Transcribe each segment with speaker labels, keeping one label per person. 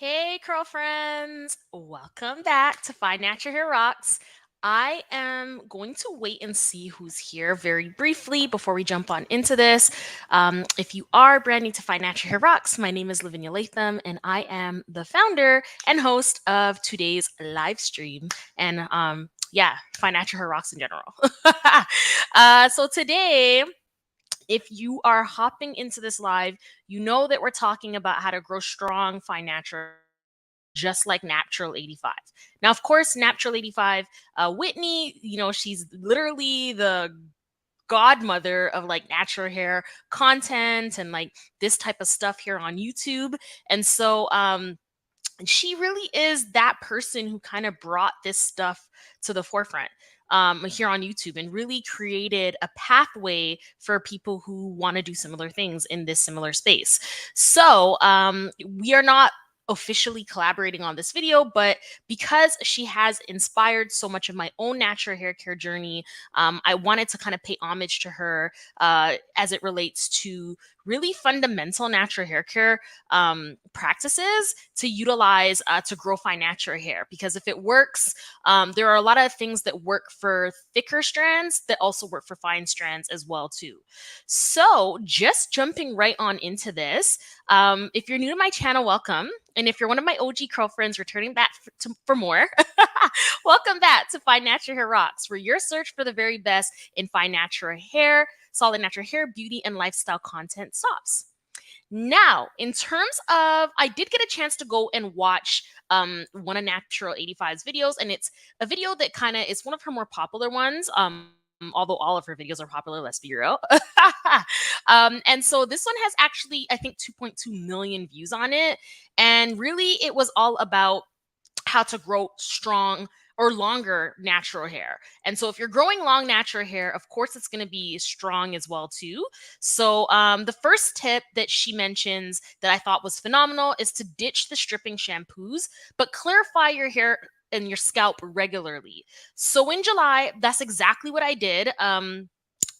Speaker 1: Hey, curl friends! Welcome back to Find Natural Hair Rocks. I am going to wait and see who's here very briefly before we jump on into this. If you are brand new to Find Natural Hair Rocks, my name is Lavinia Latham, and I am the founder and host of today's live stream. And yeah, Find Natural Hair Rocks in general. So today, if you are hopping into this live, you know that we're talking about how to grow strong, find natural, just like Naptural85. Now, of course, Naptural85, Whitney, she's literally the godmother of like natural hair content and like this type of stuff here on YouTube. And so, she really is that person who kind of brought this stuff to the forefront here on YouTube and really created a pathway for people who want to do similar things in this similar space. So we are not officially collaborating on this video, but because she has inspired so much of my own natural hair care journey, I wanted to kind of pay homage to her as it relates to really fundamental natural hair care practices to utilize to grow fine natural hair. Because if it works, there are a lot of things that work for thicker strands that also work for fine strands as well too. So just jumping right on into this, if you're new to my channel, welcome. And if you're one of my OG curl friends returning back for more, welcome back to Fine Natural Hair Rocks, where your search for the very best in fine natural hair, solid natural hair, beauty, and lifestyle content stops. Now, in terms of, I did get a chance to go and watch one of Naptural85's videos, and it's a video that kind of is one of her more popular ones. Although all of her videos are popular, let's be real. And so this one has actually, I think, 2.2 million views on it. And really, it was all about how to grow strong or longer natural hair. And so if you're growing long natural hair, of course, it's going to be strong as well too. So the first tip that she mentions that I thought was phenomenal is to ditch the stripping shampoos, but clarify your hair and your scalp regularly. So in July, that's exactly what I did. And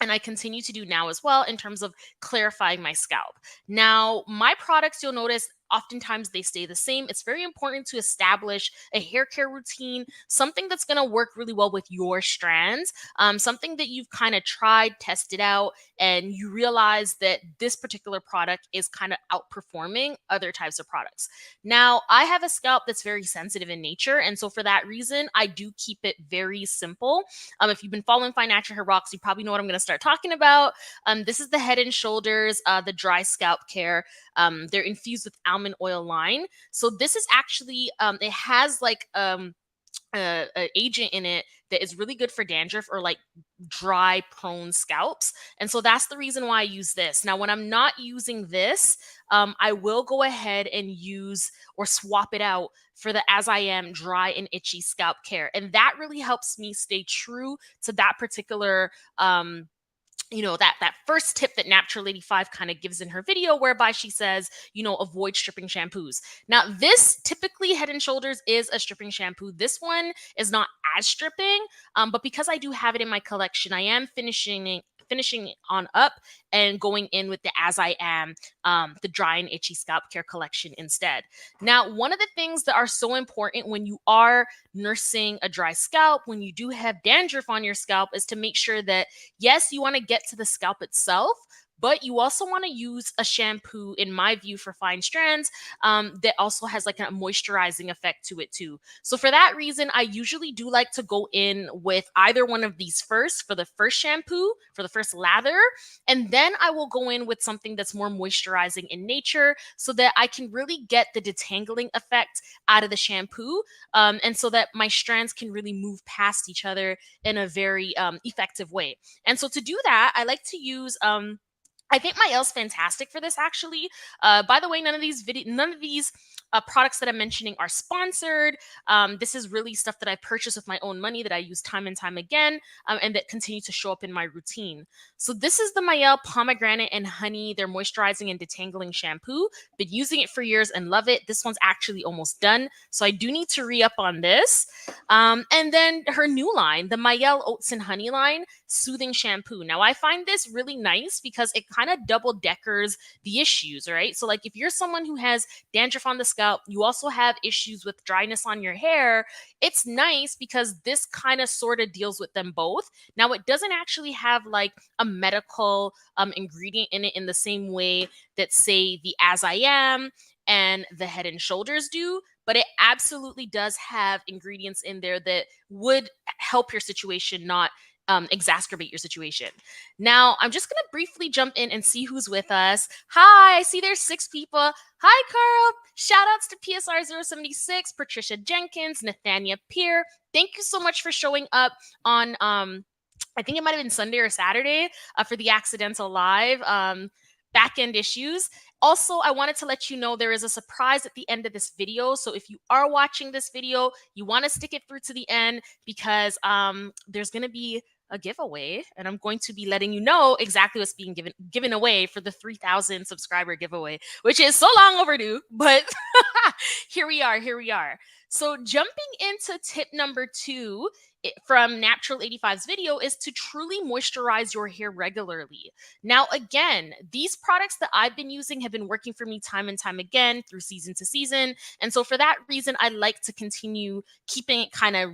Speaker 1: I continue to do now as well in terms of clarifying my scalp. Now, my products, you'll notice, oftentimes they stay the same. It's very important to establish a hair care routine, something that's going to work really well with your strands, something that you've kind of tried, tested out, and you realize that this particular product is kind of outperforming other types of products. Now, I have a scalp that's very sensitive in nature, and so for that reason, I do keep it very simple. If you've been following Fine Natural Hair Rocks, you probably know what I'm going to start talking about. This is the Head and Shoulders, the dry scalp care. They're infused with almond oil line. So this is actually, it has like a agent in it that is really good for dandruff or like dry prone scalps. And so that's the reason why I use this. Now, when I'm not using this, I will go ahead and use or swap it out for the As I Am dry and itchy scalp care. And that really helps me stay true to that particular that first tip that Naptural85 kind of gives in her video, whereby she says, avoid stripping shampoos. Now, this typically Head and Shoulders is a stripping shampoo. This one is not as stripping, but because I do have it in my collection, I am finishing on up and going in with the As I Am, the dry and itchy scalp care collection instead. Now, one of the things that are so important when you are nursing a dry scalp, when you do have dandruff on your scalp, is to make sure that, yes, you want to get to the scalp itself, but you also want to use a shampoo, in my view, for fine strands that also has like a moisturizing effect to it too. So for that reason, I usually do like to go in with either one of these first for the first shampoo, for the first lather, and then I will go in with something that's more moisturizing in nature so that I can really get the detangling effect out of the shampoo, and so that my strands can really move past each other in a very effective way. And so to do that, I like to use I think my L's fantastic for this, actually. By the way, none of these products that I'm mentioning are sponsored. This is really stuff that I purchased with my own money that I use time and time again, and that continue to show up in my routine. So this is the Maelle Pomegranate and Honey, their moisturizing and detangling shampoo. Been using it for years and love it. This one's actually almost done, so I do need to re-up on this. And then her new line, the Maelle Oats and Honey line, soothing shampoo. Now, I find this really nice because it kind of double deckers the issues, right? So, like if you're someone who has dandruff on the scalp, you also have issues with dryness on your hair, it's nice because this kind of sort of deals with them both. Now, it doesn't actually have like a medical ingredient in it in the same way that, say, the As I Am and the Head and Shoulders do, but it absolutely does have ingredients in there that would help your situation, not exacerbate your situation. Now, I'm just going to briefly jump in and see who's with us. Hi, I see there's 6 people. Hi, Carl. Shout outs to PSR076, Patricia Jenkins, Nathania Peer. Thank you so much for showing up on, I think it might have been Sunday or Saturday for the accidental live. Back end issues. Also, I wanted to let you know there is a surprise at the end of this video. So if you are watching this video, you want to stick it through to the end because there's going to be a giveaway, and I'm going to be letting you know exactly what's being given away for the 3,000 subscriber giveaway, which is so long overdue, but here we are. So jumping into tip number 2 from Natural85's video is to truly moisturize your hair regularly. Now, again, these products that I've been using have been working for me time and time again through season to season. And so for that reason, I like to continue keeping it kind of,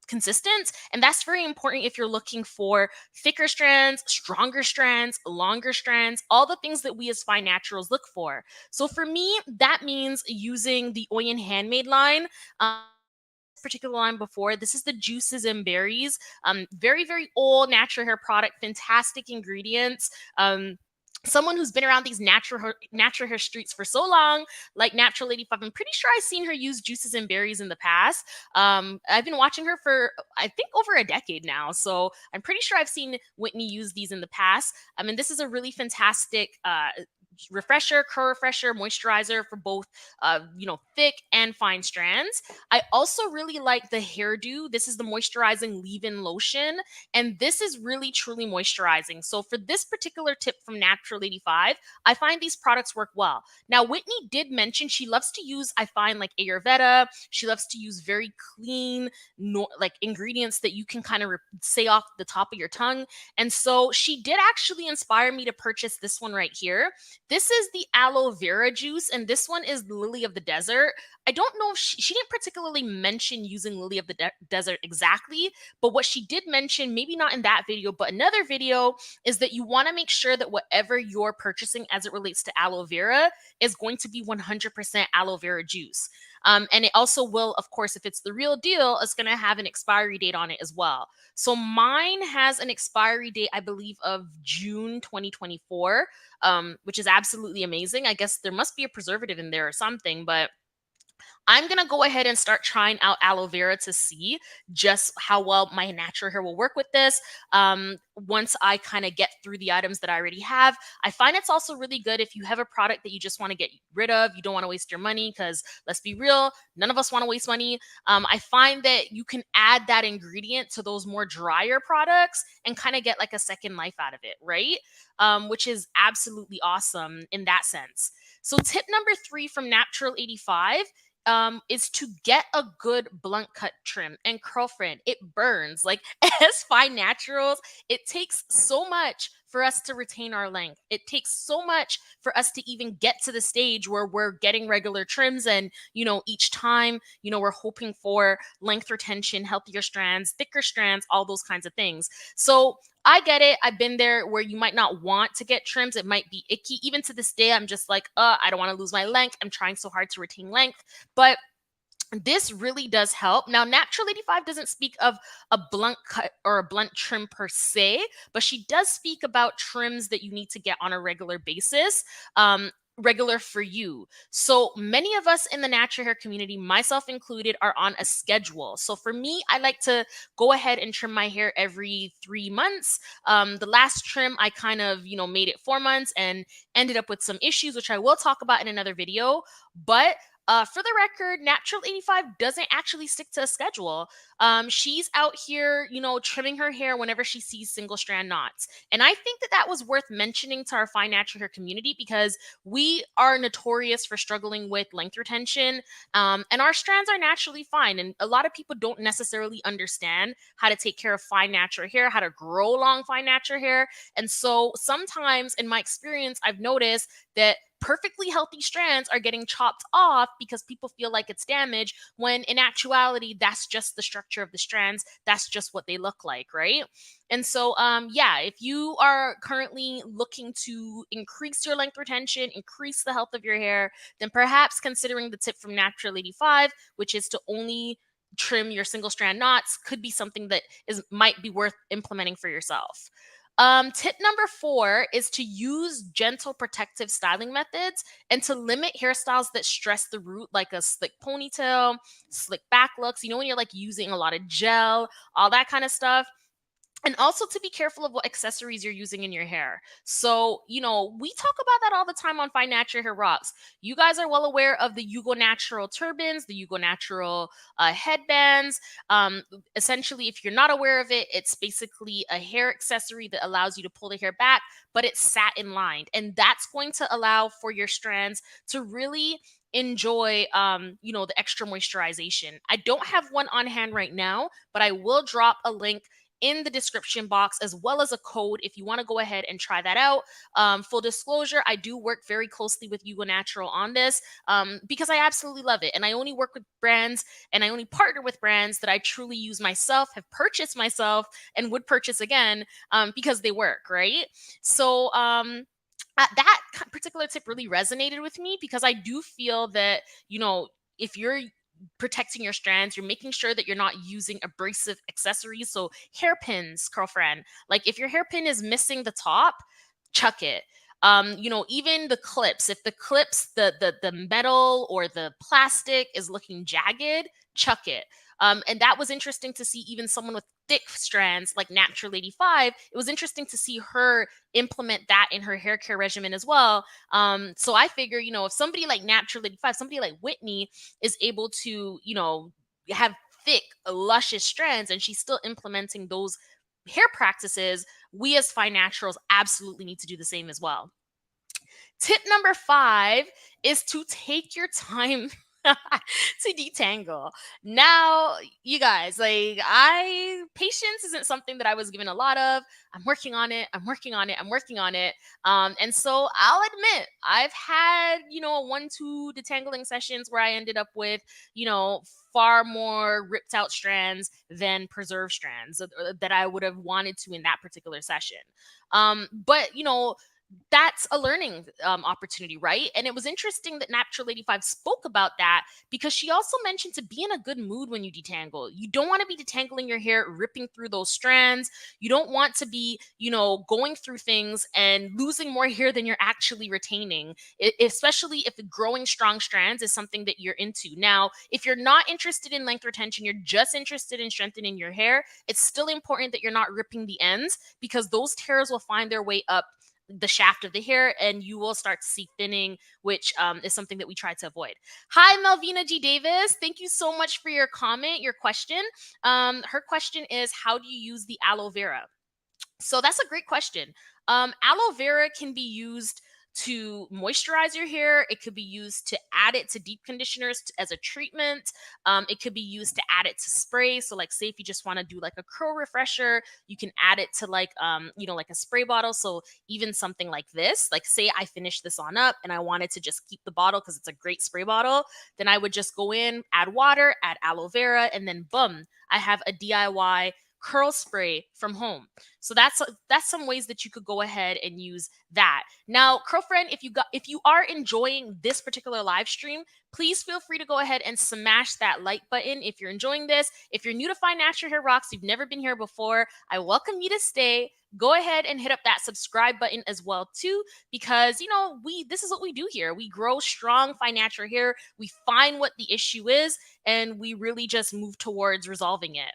Speaker 1: consistent. And that's very important if you're looking for thicker strands, stronger strands, longer strands, all the things that we as Fine Naturals look for. So for me, that means using the Oyen Handmade line. Particular line before. This is the Juices and Berries. Very, very old natural hair product, fantastic ingredients. Someone who's been around these natural hair streets for so long, like Natural85, I'm pretty sure I've seen her use Juices and Berries in the past. I've been watching her for, I think, over a decade now. So I'm pretty sure I've seen Whitney use these in the past. I mean, this is a really fantastic refresher, curl refresher, moisturizer for both, thick and fine strands. I also really like the hairdo. This is the moisturizing leave-in lotion, and this is really truly moisturizing. So for this particular tip from Natural85, I find these products work well. Now, Whitney did mention she loves to use, I find, like Ayurveda. She loves to use very clean, ingredients that you can kind of say off the top of your tongue. And so she did actually inspire me to purchase this one right here. This is the Aloe Vera juice, and this one is Lily of the Desert. I don't know if she didn't particularly mention using Lily of the Desert exactly, but what she did mention, maybe not in that video, but another video, is that you want to make sure that whatever you're purchasing as it relates to aloe vera is going to be 100% aloe vera juice. And it also will, of course, if it's the real deal, it's going to have an expiry date on it as well. So mine has an expiry date, I believe, of June 2024, which is absolutely amazing. I guess there must be a preservative in there or something, but I'm going to go ahead and start trying out aloe vera to see just how well my natural hair will work with this. Once I kind of get through the items that I already have, I find it's also really good if you have a product that you just want to get rid of. You don't want to waste your money because, let's be real, none of us want to waste money. I find that you can add that ingredient to those more drier products and kind of get like a second life out of it, right? Which is absolutely awesome in that sense. So tip number 3 from Natural85 is to get a good blunt cut trim. And girlfriend, it burns. Like, as Fine Naturals, it takes so much for us to retain our length. It takes so much for us to even get to the stage where we're getting regular trims, and each time we're hoping for length retention, healthier strands, thicker strands, all those kinds of things. So I get it. I've been there where you might not want to get trims. It might be icky. Even to this day, I'm just like, I don't want to lose my length. I'm trying so hard to retain length. But this really does help. Now, Natural85 doesn't speak of a blunt cut or a blunt trim per se, but she does speak about trims that you need to get on a regular basis. Regular for you. So many of us in the natural hair community, myself included, are on a schedule. So for me, I like to go ahead and trim my hair every 3 months. The last trim, I kind of, made it 4 months and ended up with some issues, which I will talk about in another video. But For the record, Natural85 doesn't actually stick to a schedule. She's out here, trimming her hair whenever she sees single strand knots. And I think that that was worth mentioning to our fine natural hair community because we are notorious for struggling with length retention, and our strands are naturally fine. And a lot of people don't necessarily understand how to take care of fine natural hair, how to grow long fine natural hair. And so sometimes in my experience, I've noticed that perfectly healthy strands are getting chopped off because people feel like it's damaged, when in actuality that's just the structure of the strands, that's just what they look like, right? And so yeah, if you are currently looking to increase your length retention, increase the health of your hair, then perhaps considering the tip from Natural 85, which is to only trim your single strand knots, could be something that is might be worth implementing for yourself. Tip number 4 is to use gentle protective styling methods and to limit hairstyles that stress the root, like a slick ponytail, slick back looks. You know, when you're like using a lot of gel, all that kind of stuff. And also to be careful of what accessories you're using in your hair. So, we talk about that all the time on Fine Natural Hair Rocks. You guys are well aware of the Yugo Natural turbans, the Yugo Natural headbands. Essentially, if you're not aware of it, it's basically a hair accessory that allows you to pull the hair back, but it's satin lined. And that's going to allow for your strands to really enjoy the extra moisturization. I don't have one on hand right now, but I will drop a link in the description box, as well as a code if you want to go ahead and try that out. Full disclosure, I do work very closely with Yugo Natural on this, because I absolutely love it. And I only work with brands and I only partner with brands that I truly use myself, have purchased myself, and would purchase again, because they work, right? So, that particular tip really resonated with me because I do feel that, if you're protecting your strands, you're making sure that you're not using abrasive accessories. So hairpins, girlfriend, like if your hairpin is missing the top, chuck it. Even the clips, if the clips, the metal or the plastic is looking jagged, chuck it. And that was interesting to see even someone with thick strands like Natural 85. It was interesting to see her implement that in her hair care regimen as well. So I figure, if somebody like Natural 85, somebody like Whitney is able to, have thick, luscious strands and she's still implementing those hair practices, we as fine naturals absolutely need to do the same as well. Tip number 5 is to take your time to detangle. Now, you guys, like patience isn't something that I was given a lot of. I'm working on it. I'm working on it. I'm working on it. And so I'll admit I've had, 1-2 detangling sessions where I ended up with, far more ripped out strands than preserved strands that I would have wanted to in that particular session. But that's a learning opportunity, right? And it was interesting that Natural 85 spoke about that because she also mentioned to be in a good mood when you detangle. You don't want to be detangling your hair, ripping through those strands. You don't want to be, going through things and losing more hair than you're actually retaining, especially if growing strong strands is something that you're into. Now, if you're not interested in length retention, you're just interested in strengthening your hair, it's still important that you're not ripping the ends because those tears will find their way up the shaft of the hair and you will start to see thinning, which is something that we try to avoid. Hi, Melvina G. Davis. Thank you so much for your comment, your question. Her question is, how do you use the aloe vera? So that's a great question. Aloe vera can be used to moisturize your hair. It could be used to add it to deep conditioners as a treatment. It could be used to add it to spray. So, like, say if you just want to do like a curl refresher, you can add it to like like a spray bottle. So even something like this, like say I finished this on up and I wanted to just keep the bottle because it's a great spray bottle, then I would just go in, add water, add aloe vera, and then boom, I have a DIY curl spray from home. So that's some ways that you could go ahead and use that. Now, girlfriend, if you are enjoying this particular live stream, please feel free to go ahead and smash that like button if you're enjoying this. If you're new to Fine Natural Hair Rocks, you've never been here before, I welcome you to stay. Go ahead and hit up that subscribe button as well too, because this is what we do here. We grow strong fine natural hair. We find what the issue is, and we really just move towards resolving it.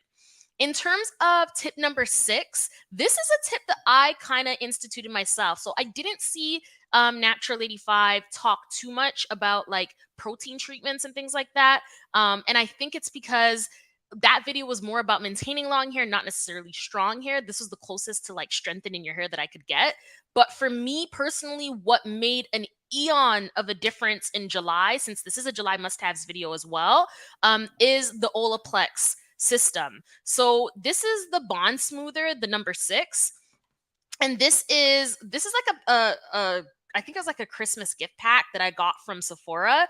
Speaker 1: In terms of tip number 6, this is a tip that I kind of instituted myself. So I didn't see Natural85 talk too much about like protein treatments and things like that. And I think it's because that video was more about maintaining long hair, not necessarily strong hair. This was the closest to like strengthening your hair that I could get. But for me personally, what made an eon of a difference in July, since this is a July must-haves video as well, is the Olaplex system. So this is the bond smoother, the number 6, and this is like a I think it was like a Christmas gift pack that I got from Sephora.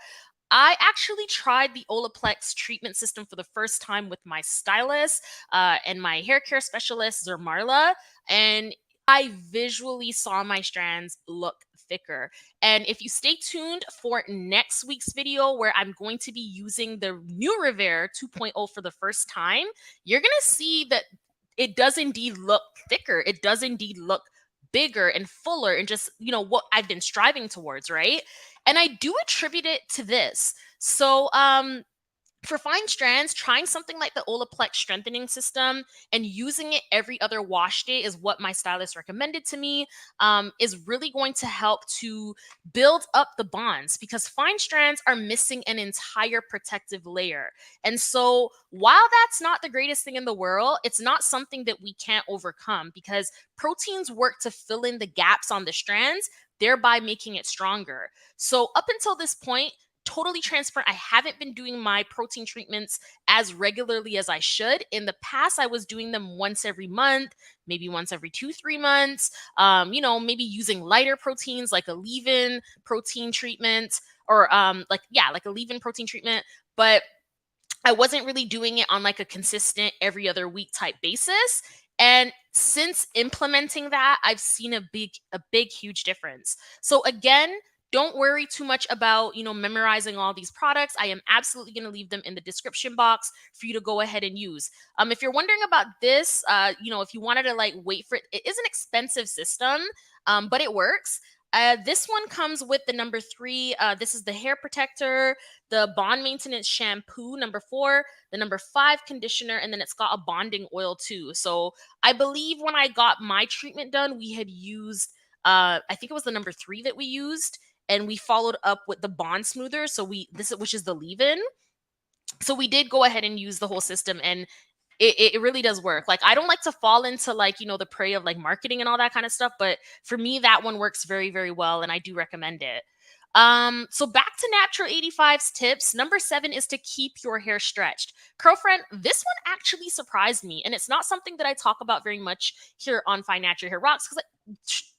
Speaker 1: I actually tried the Olaplex treatment system for the first time with my stylist and my hair care specialist, Zermarla, and I visually saw my strands look thicker. And if you stay tuned for next week's video, where I'm going to be using the new Revere 2.0 for the first time, you're going to see that it does indeed look thicker. It does indeed look bigger and fuller, and just, what I've been striving towards, right? And I do attribute it to this. So, for fine strands, trying something like the Olaplex strengthening system and using it every other wash day is what my stylist recommended to me, is really going to help to build up the bonds, because fine strands are missing an entire protective layer. And so while that's not the greatest thing in the world, it's not something that we can't overcome, because proteins work to fill in the gaps on the strands, thereby making it stronger. So up until this point, totally transparent, I haven't been doing my protein treatments as regularly as I should. In the past, I was doing them once every month, maybe once every 2-3 months. Maybe using lighter proteins like a leave-in protein treatment, or like a leave-in protein treatment. But I wasn't really doing it on like a consistent every other week type basis. And since implementing that, I've seen a big, huge difference. So again, don't worry too much about, memorizing all these products. I am absolutely going to leave them in the description box for you to go ahead and use. If you're wondering about this, if you wanted to like wait for it, it is an expensive system, but it works. This one comes with the number 3. This is the hair protector, the bond maintenance shampoo, number 4, the number 5 conditioner, and then it's got a bonding oil too. So I believe when I got my treatment done, we had used, I think it was the number 3 that we used, and we followed up with the bond smoother. So which is the leave-in. So we did go ahead and use the whole system, and it really does work. Like, I don't like to fall into like, the prey of like marketing and all that kind of stuff, but for me, that one works very, very well, and I do recommend it. So back to Natural85's tips. Number 7 is to keep your hair stretched. Girlfriend, this one actually surprised me, and it's not something that I talk about very much here on Fine Natural Hair Rocks, because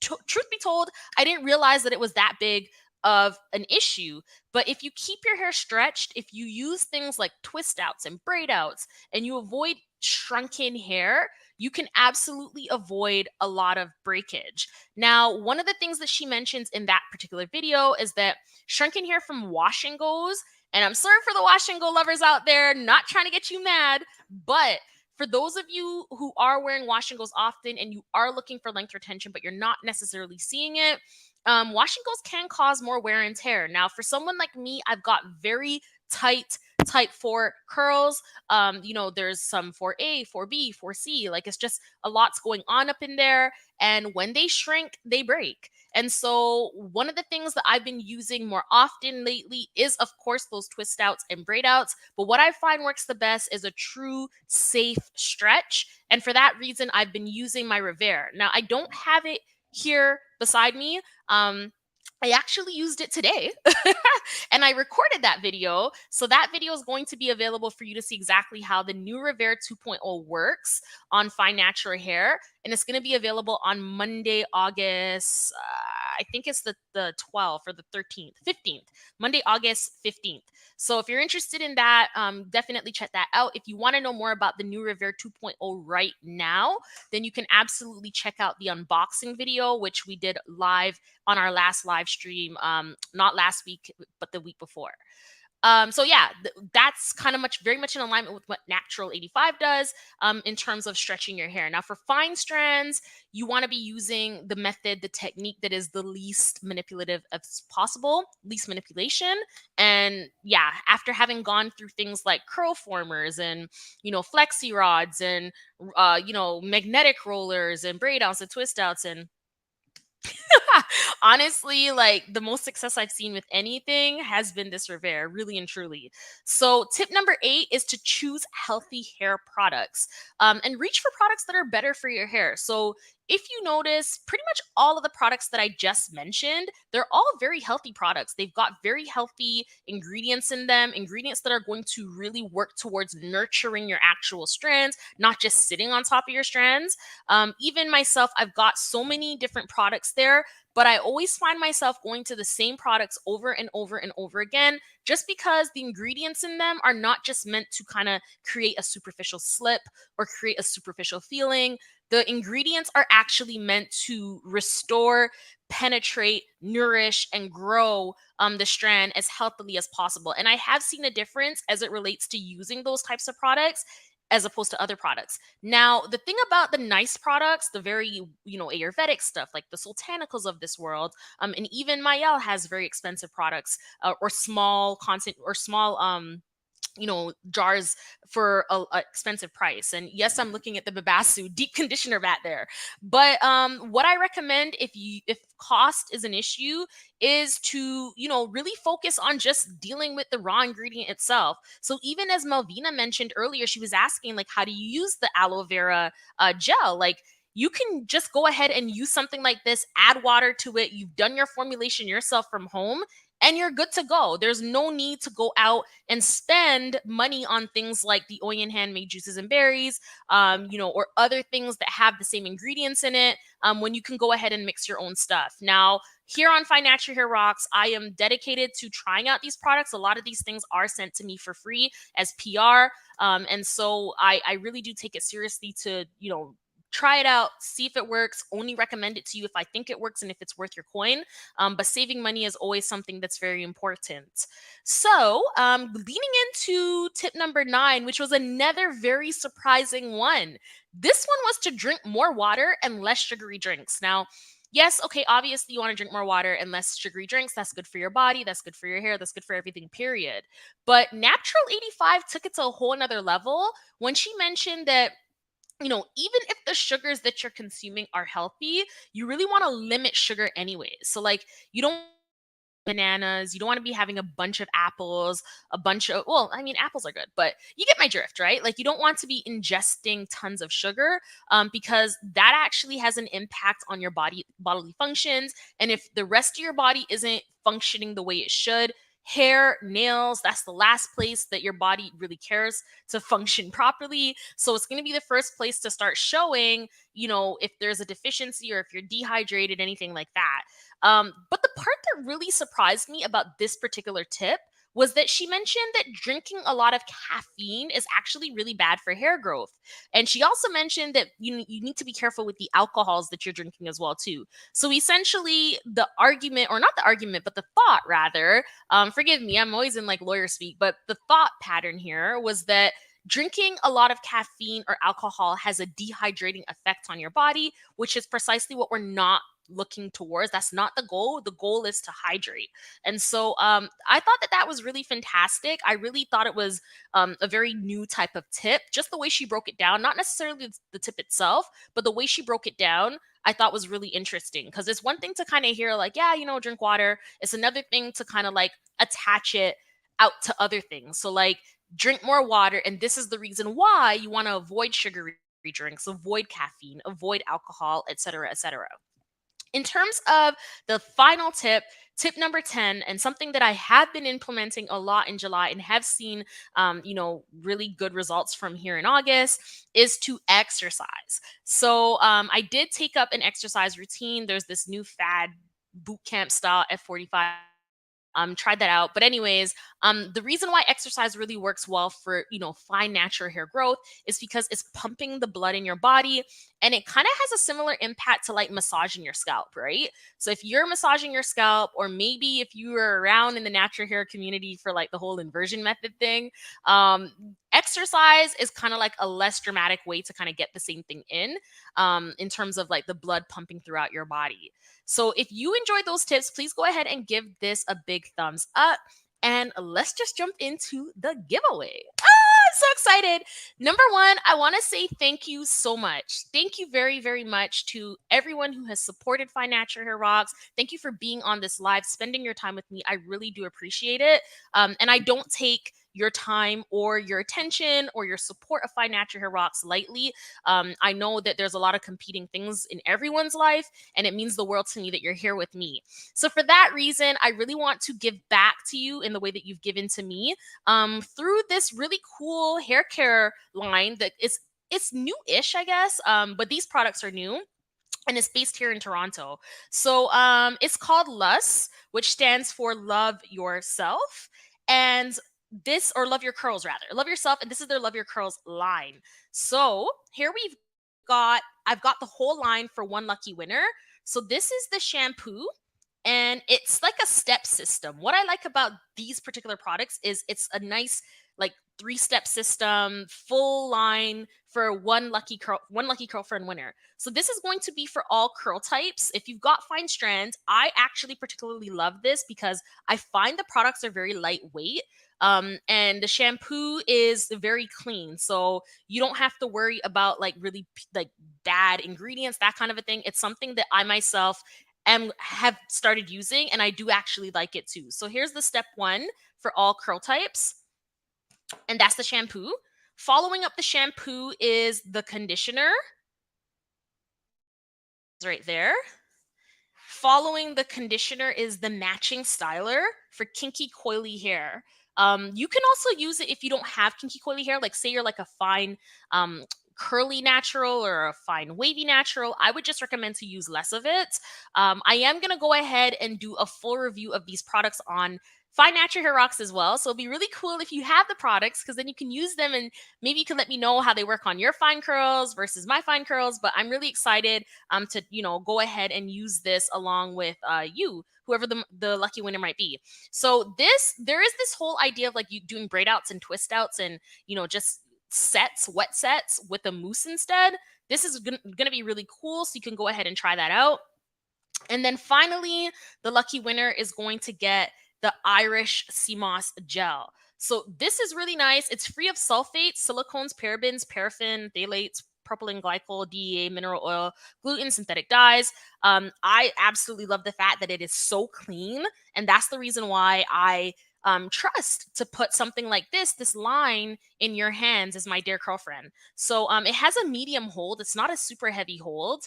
Speaker 1: truth be told, I didn't realize that it was that big of an issue. But if you keep your hair stretched, if you use things like twist outs and braid outs, and you avoid shrunken hair, you can absolutely avoid a lot of breakage. Now, one of the things that she mentions in that particular video is that shrunken hair from wash and goes, and I'm sorry for the wash and go lovers out there, not trying to get you mad, but for those of you who are wearing wash and goes often and you are looking for length retention, but you're not necessarily seeing it, wash and goes can cause more wear and tear. Now, for someone like me, I've got very tight type 4 curls. There's some 4A, 4B, 4C. Like, it's just a lot's going on up in there. And when they shrink, they break. And so one of the things that I've been using more often lately is, of course, those twist outs and braid outs. But what I find works the best is a true safe stretch. And for that reason, I've been using my Revere. Now, I don't have it here beside me. I actually used it today and I recorded that video. So that video is going to be available for you to see exactly how the new Revere 2.0 works on Fine Natural Hair. And it's going to be available on Monday, August, I think it's the 12th or the 13th, 15th, Monday, August 15th. So if you're interested in that, definitely check that out. If you want to know more about the new Revere 2.0 right now, then you can absolutely check out the unboxing video, which we did live on our last live stream, not last week, but the week before. So yeah, that's kind of very much in alignment with what Natural85 does in terms of stretching your hair. Now, for fine strands, you want to be using the method, the technique that is the least manipulative as possible, least manipulation. And yeah, after having gone through things like curl formers and, flexi rods and, magnetic rollers and braid outs and twist outs and Honestly, like the most success I've seen with anything has been this Rivera, really and truly. So, tip number 8 is to choose healthy hair products and reach for products that are better for your hair. So, if you notice, pretty much all of the products that I just mentioned, they're all very healthy products. They've got very healthy ingredients in them, ingredients that are going to really work towards nurturing your actual strands, not just sitting on top of your strands. Even myself, I've got so many different products there, but I always find myself going to the same products over and over and over again, just because the ingredients in them are not just meant to kind of create a superficial slip or create a superficial feeling. The ingredients are actually meant to restore, penetrate, nourish, and grow the strand as healthily as possible. And I have seen a difference as it relates to using those types of products as opposed to other products. Now, the thing about the nice products, the very, Ayurvedic stuff, like the Sultanicals of this world, and even Mayel has very expensive products or small content or small jars for a expensive price. And yes, I'm looking at the Babasu deep conditioner mat there. But what I recommend, if cost is an issue, is to really focus on just dealing with the raw ingredient itself. So even as Melvina mentioned earlier, she was asking like, how do you use the aloe vera gel? Like, you can just go ahead and use something like this, add water to it. You've done your formulation yourself from home, and you're good to go. There's no need to go out and spend money on things like the Oyen handmade juices and berries, or other things that have the same ingredients in it, when you can go ahead and mix your own stuff. Now, here on Find Natural Hair Rocks, I am dedicated to trying out these products. A lot of these things are sent to me for free as PR. And so I really do take it seriously to, try it out, see if it works, only recommend it to you if I think it works and if it's worth your coin. But saving money is always something that's very important. So, leaning into tip number 9, which was another very surprising one. This one was to drink more water and less sugary drinks. Now, yes, okay, obviously you want to drink more water and less sugary drinks. That's good for your body, that's good for your hair, that's good for everything, period. But Natural85 took it to a whole nother level when she mentioned that even if the sugars that you're consuming are healthy, you really want to limit sugar anyways. So, like, you don't bananas, you don't want to be having a bunch of apples, a bunch of, well, I mean, apples are good, but you get my drift, right? Like, you don't want to be ingesting tons of sugar, because that actually has an impact on your bodily functions. And if the rest of your body isn't functioning the way it should, hair, nails, that's the last place that your body really cares to function properly. So it's going to be the first place to start showing, if there's a deficiency or if you're dehydrated, anything like that. But the part that really surprised me about this particular tip was that she mentioned that drinking a lot of caffeine is actually really bad for hair growth. And she also mentioned that you need to be careful with the alcohols that you're drinking as well too. So essentially, the argument, or not the argument, but the thought rather, forgive me, I'm always in like lawyer speak, but the thought pattern here was that drinking a lot of caffeine or alcohol has a dehydrating effect on your body, which is precisely what we're not looking towards. That's not the goal. The goal is to hydrate. And so I thought that that was really fantastic. I really thought it was a very new type of tip. Just the way she broke it down, not necessarily the tip itself, but the way she broke it down, I thought was really interesting, because it's one thing to kind of hear like, yeah, drink water. It's another thing to kind of like attach it out to other things. So like, drink more water, and this is the reason why you want to avoid sugary drinks, avoid caffeine, avoid alcohol, etc., etc. In terms of the final tip, tip number 10, and something that I have been implementing a lot in July and have seen, really good results from here in August, is to exercise. So I did take up an exercise routine. There's this new fad boot camp style F45. Tried that out. But anyways, the reason why exercise really works well for, fine natural hair growth is because it's pumping the blood in your body, and it kind of has a similar impact to like massaging your scalp, right? So if you're massaging your scalp, or maybe if you were around in the natural hair community for like the whole inversion method thing, exercise is kind of like a less dramatic way to kind of get the same thing in terms of like the blood pumping throughout your body. So if you enjoyed those tips, please go ahead and give this a big thumbs up. And let's just jump into the giveaway. so excited. Number one, I want to say thank you so much. Thank you very, very much to everyone who has supported Find Natural Hair Rocks. Thank you for being on this live, spending your time with me. I really do appreciate it. And I don't take your time or your attention or your support of Find Natural Hair Rocks lightly. I know that there's a lot of competing things in everyone's life, and it means the world to me that you're here with me. So for that reason, I really want to give back to you in the way that you've given to me through this really cool hair care line that is it's new-ish, I guess. But these products are new and it's based here in Toronto. So it's called LUS, which stands for Love Yourself. And this, or Love Your Curls rather, Love Yourself. And this is their Love Your Curls line. So here I've got the whole line for one lucky winner. So this is the shampoo and it's like a step system. What I like about these particular products is it's a nice like three-step system, full line for one lucky curl friend winner. So this is going to be for all curl types. If you've got fine strands, I actually particularly love this because I find the products are very lightweight. And the shampoo is very clean. So you don't have to worry about like really like bad ingredients, that kind of a thing. It's something that I myself have started using and I do actually like it too. So here's the step one for all curl types, and that's the shampoo. Following up the shampoo is the conditioner. It's right there. Following the conditioner is the matching styler for kinky coily hair. You can also use it if you don't have kinky coily hair, like say you're like a fine curly natural or a fine wavy natural. I would just recommend to use less of it. I am going to go ahead and do a full review of these products on Find Natural Hair Rocks as well. So it'll be really cool if you have the products because then you can use them and maybe you can let me know how they work on your fine curls versus my fine curls. But I'm really excited to go ahead and use this along with you, whoever the lucky winner might be. So there is this whole idea of like you doing braid outs and twist outs and just wet sets with a mousse instead. This is gonna be really cool, so you can go ahead and try that out. And then finally, the lucky winner is going to get the Irish sea moss gel. So this is really nice. It's free of sulfates, silicones, parabens, paraffin, phthalates, propylene glycol, DEA, mineral oil, gluten, synthetic dyes. I absolutely love the fact that it is so clean, and that's the reason why I trust to put something like this line in your hands as my dear girlfriend. So it has a medium hold. It's not a super heavy hold.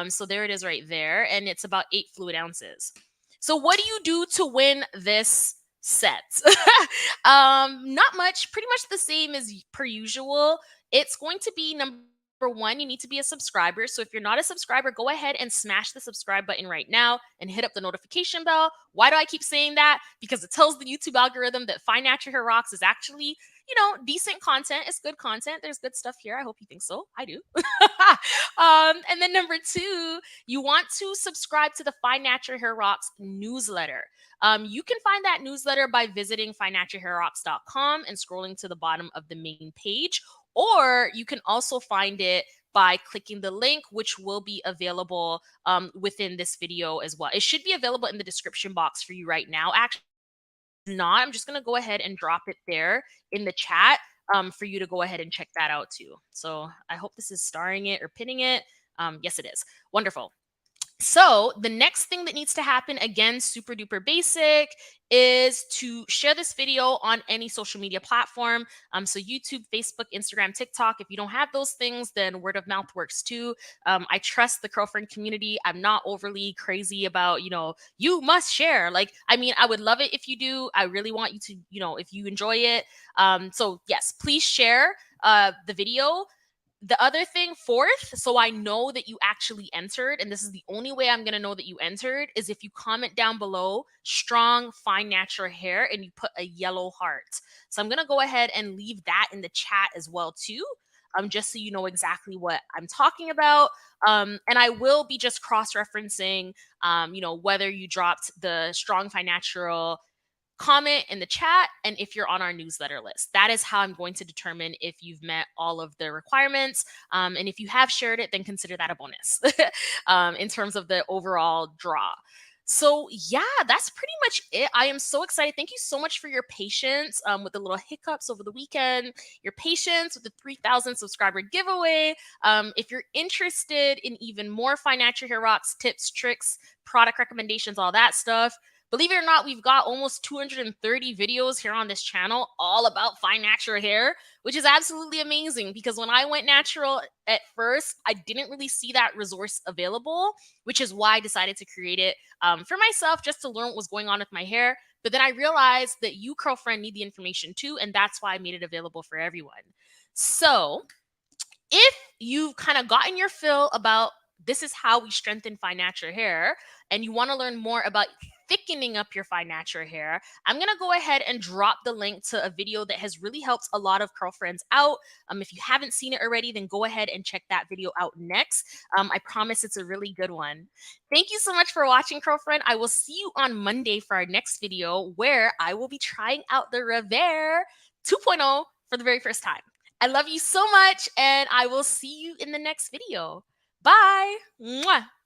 Speaker 1: So there it is right there. And it's about 8 fluid ounces. So what do you do to win this set? Not much, pretty much the same as per usual. It's going to be number one, you need to be a subscriber. So if you're not a subscriber, go ahead and smash the subscribe button right now and hit up the notification bell. Why do I keep saying that? Because it tells the YouTube algorithm that Find Natural Hair Rocks is actually, decent content. It's good content. There's good stuff here. I hope you think so. I do. And then number two, you want to subscribe to the Find Natural Hair Rocks newsletter. You can find that newsletter by visiting findnaturalhairrocks.com and scrolling to the bottom of the main page. Or you can also find it by clicking the link, which will be available within this video as well. It should be available in the description box for you right now. Actually, if not, I'm just going to go ahead and drop it there in the chat for you to go ahead and check that out too. So I hope this is starring it or pinning it. Yes, it is. Wonderful. So the next thing that needs to happen, again, super duper basic, is to share this video on any social media platform. So YouTube, Facebook, Instagram, TikTok. If you don't have those things, then word of mouth works too. I trust the girlfriend community. I'm not overly crazy about, you must share. Like, I mean, I would love it if you do. I really want you to, if you enjoy it. So yes, please share the video. The other thing, fourth, so I know that you actually entered, and this is the only way I'm going to know that you entered, is if you comment down below, strong, fine, natural hair, and you put a yellow heart. So I'm going to go ahead and leave that in the chat as well, too, just so you know exactly what I'm talking about. And I will be just cross-referencing, whether you dropped the strong, fine, natural comment in the chat and if you're on our newsletter list. That is how I'm going to determine if you've met all of the requirements. And if you have shared it, then consider that a bonus in terms of the overall draw. So yeah, that's pretty much it. I am so excited. Thank you so much for your patience with the little hiccups over the weekend, your patience with the 3,000 subscriber giveaway. If you're interested in even more financial hair rocks, tips, tricks, product recommendations, all that stuff, believe it or not, we've got almost 230 videos here on this channel all about fine natural hair, which is absolutely amazing because when I went natural at first, I didn't really see that resource available, which is why I decided to create it for myself just to learn what was going on with my hair. But then I realized that you, girlfriend, need the information too. And that's why I made it available for everyone. So if you've kind of gotten your fill about this is how we strengthen fine natural hair and you want to learn more about thickening up your fine natural hair, I'm going to go ahead and drop the link to a video that has really helped a lot of girlfriends out. If you haven't seen it already, then go ahead and check that video out next. I promise it's a really good one. Thank you so much for watching, girlfriend. I will see you on Monday for our next video where I will be trying out the Rever 2.0 for the very first time. I love you so much, and I will see you in the next video. Bye. Mwah.